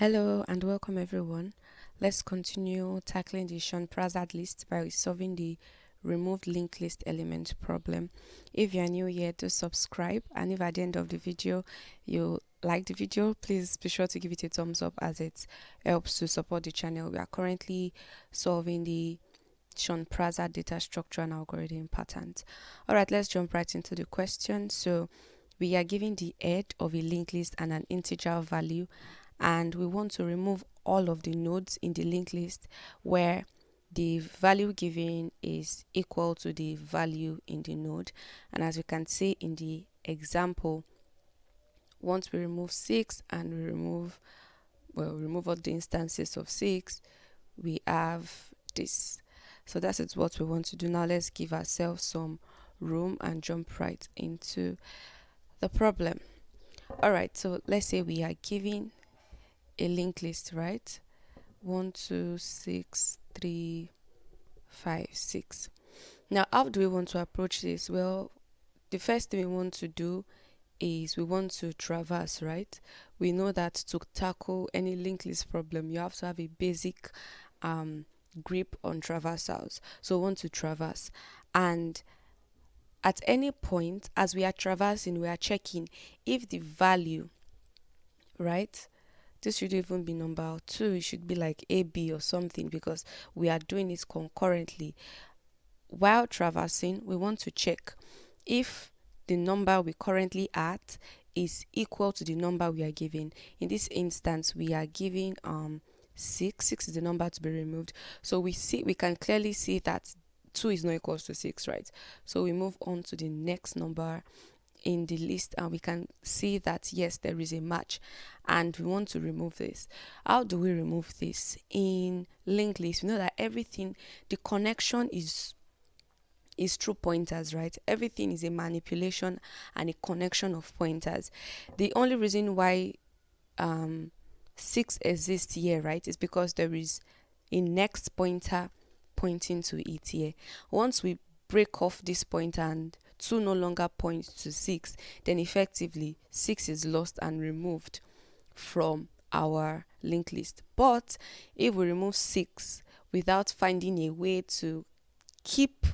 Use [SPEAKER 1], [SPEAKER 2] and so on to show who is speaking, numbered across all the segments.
[SPEAKER 1] Hello and welcome everyone. Let's continue tackling the Sean Prazard list by solving the removed linked list element problem. If you're new here, do subscribe, and if at the end of the video you like the video, please be sure to give it a thumbs up as it helps to support the channel. We are currently solving the Sean Prazard data structure and algorithm patterns. Alright, let's jump right into the question. So we are given the head of a linked list and an integer value, and we want to remove all of the nodes in the linked list where the value given is equal to the value in the node. And as we can see in the example, once we remove 6 and we remove all the instances of 6, we have this. So that is what we want to do. Now let's give ourselves some room and jump right into the problem. All right, so let's say we are given a linked list, right? 1 2 6 3 5 6. Now how do we want to approach this? Well, the first thing we want to do is we want to traverse, right? We know that to tackle any linked list problem, you have to have a basic grip on traversals. So we want to traverse, and at any point as we are traversing, we are checking if the value, right, this should even be number 2, it should be like AB or something, because we are doing it concurrently. While traversing, we want to check if the number we currently at is equal to the number we are given. In this instance, we are giving 6 is the number to be removed. So we can clearly see that 2 is not equal to 6, right? So we move on to the next number in the list, and we can see that yes, there is a match, and we want to remove this. How do we remove this? In linked list, we know that everything, the connection is through pointers, right? Everything is a manipulation and a connection of pointers. The only reason why 6 exists here, right, is because there is a next pointer pointing to it here. Once we break off this pointer and 2 no longer points to 6, then effectively 6 is lost and removed from our linked list. But if we remove 6 without finding a way to keep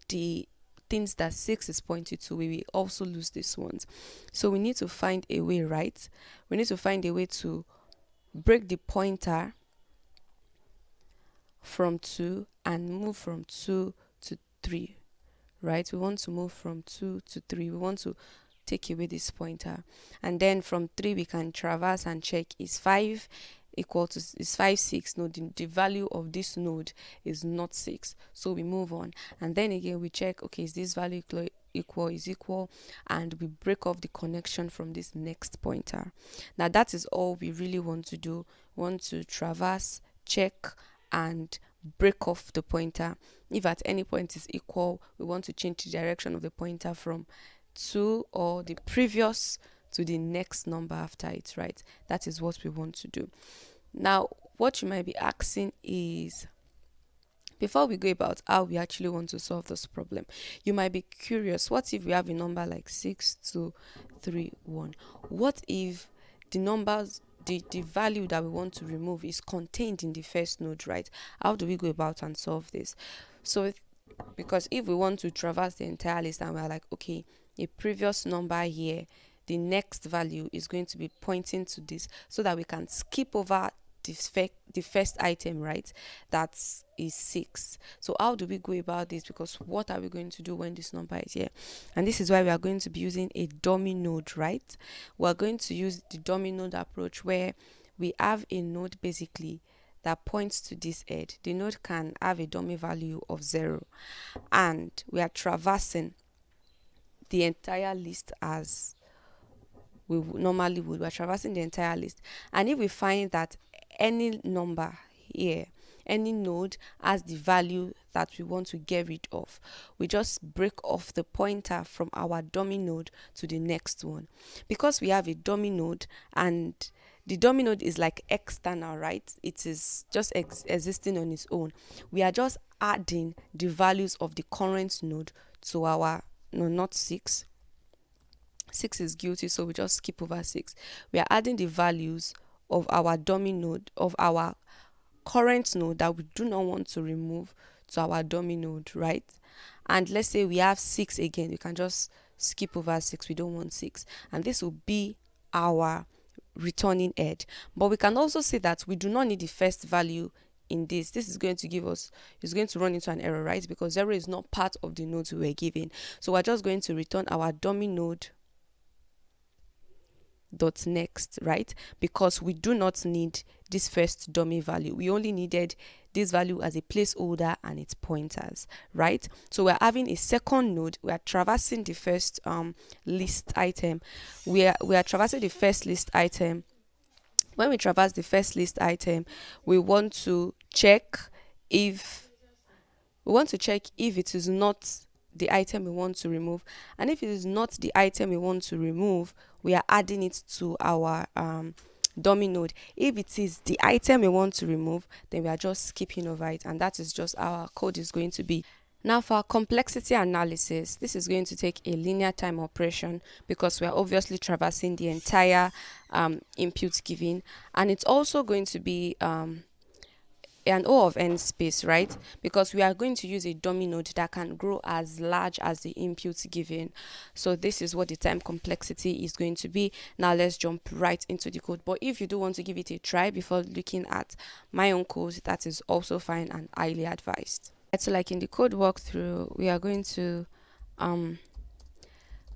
[SPEAKER 1] the things that 6 is pointed to, we will also lose these ones. So we need to find a way, right? We need to find a way to break the pointer from 2 and move from 2 to 3, right? We want to move from 2 to 3. We want to take away this pointer, and then from 3 we can traverse and check, is 5 equal to, is 5 6? No, the value of this node is not 6, so we move on. And then again we check, okay, is this value equal, and we break off the connection from this next pointer. Now that is all we really want to do. We want to traverse, check, and break off the pointer. If at any point is equal, we want to change the direction of the pointer from 2 or the previous to the next number after it, right? That is what we want to do. Now what you might be asking is, before we go about how we actually want to solve this problem, you might be curious, what if we have a number like 6 2 3 1? What if the numbers, the value that we want to remove is contained in the first node, right? How do we go about and solve this? So because if we want to traverse the entire list and we're like, okay, a previous number here, the next value is going to be pointing to this, so that we can skip over the first item, right? That is 6. So how do we go about this? Because what are we going to do when this number is here? And this is why we are going to be using a dummy node, right? We're going to use the dummy node approach, where we have a node basically that points to this head. The node can have a dummy value of 0, and we are traversing the entire list as we normally would. We're traversing the entire list, and if we find that any number here, any node has the value that we want to get rid of, we just break off the pointer from our dummy node to the next one. Because we have a dummy node, and the dummy node is like external, right? It is just existing on its own. We are just adding the values of the current node to our, no, not 6. 6 is guilty, so we just skip over 6. We are adding the values of our dummy node, of our current node that we do not want to remove to our dummy node, right? And let's say we have 6 again, we can just skip over 6. We don't want 6, and this will be our returning head. But we can also say that we do not need the first value in this. This is going to give us, is going to run into an error, right? Because 0 is not part of the nodes we were given. So we're just going to return our dummy node dot next, right? Because we do not need this first dummy value. We only needed this value as a placeholder and its pointers, right? So we're having a second node. We are traversing the first list item. We are traversing the first list item. When we traverse the first list item, we want to check if it is not the item we want to remove, and if it is not the item we want to remove, we are adding it to our dummy node. If it is the item we want to remove, then we are just skipping over it, and that is just how our code is going to be. Now for our complexity analysis, this is going to take a linear time operation because we are obviously traversing the entire input given, and it's also going to be an O of n space, right? Because we are going to use a dummy node that can grow as large as the input given. So this is what the time complexity is going to be. Now let's jump right into the code. But if you do want to give it a try before looking at my own code, that is also fine and highly advised. So like in the code walkthrough, we are going to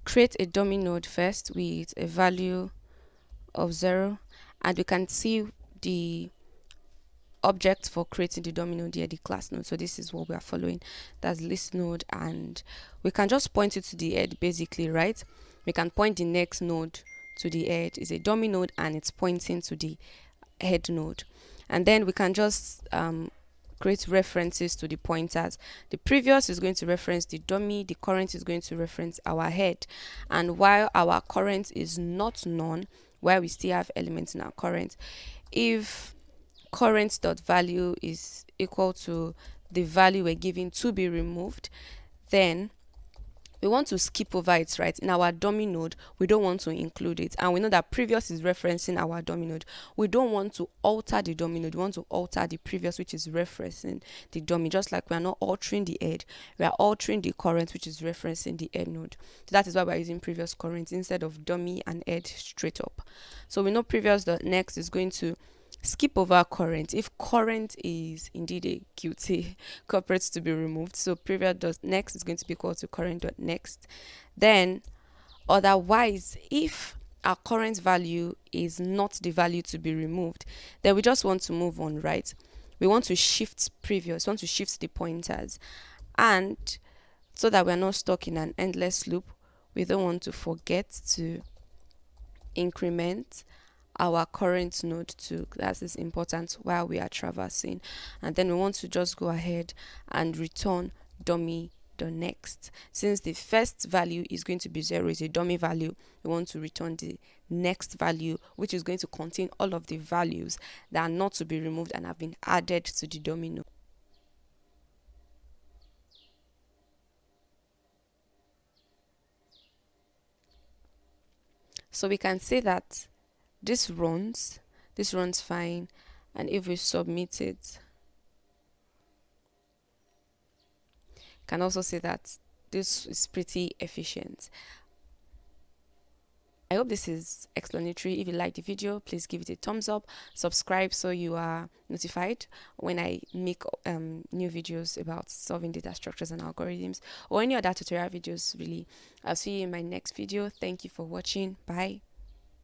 [SPEAKER 1] create a dummy node first with a value of 0, and we can see the object for creating the dummy node here, the class node. So this is what we are following. That's list node, and we can just point it to the head basically, right? We can point the next node to the head. It's a dummy node and it's pointing to the head node, and then we can just create references to the pointers. The previous is going to reference the dummy, the current is going to reference our head, and while our current is not none, while we still have elements in our current, if current dot value is equal to the value we're giving to be removed, then we want to skip over it, right? In our dummy node, we don't want to include it, and we know that previous is referencing our dummy node. We don't want to alter the dummy node. We want to alter the previous, which is referencing the dummy. Just like we are not altering the head, we are altering the current, which is referencing the head node. So that is why we're using previous current instead of dummy and head straight up. So we know previous dot next is going to skip over current if current is indeed a Qt corporate to be removed. So previous dot next is going to be equal to current dot next. Then otherwise, if our current value is not the value to be removed, then we just want to move on, right? We want to shift previous, we want to shift the pointers, and so that we're not stuck in an endless loop, we don't want to forget to increment our current node too. That is important while we are traversing. And then we want to just go ahead and return dummy the next. Since the first value is going to be 0, is a dummy value, we want to return the next value, which is going to contain all of the values that are not to be removed and have been added to the dummy node. So we can say that this runs fine, and if we submit it, can also say that this is pretty efficient. I hope this is explanatory. If you like the video, please give it a thumbs up, subscribe so you are notified when I make new videos about solving data structures and algorithms, or any other tutorial videos really. I'll see you in my next video. Thank you for watching. Bye.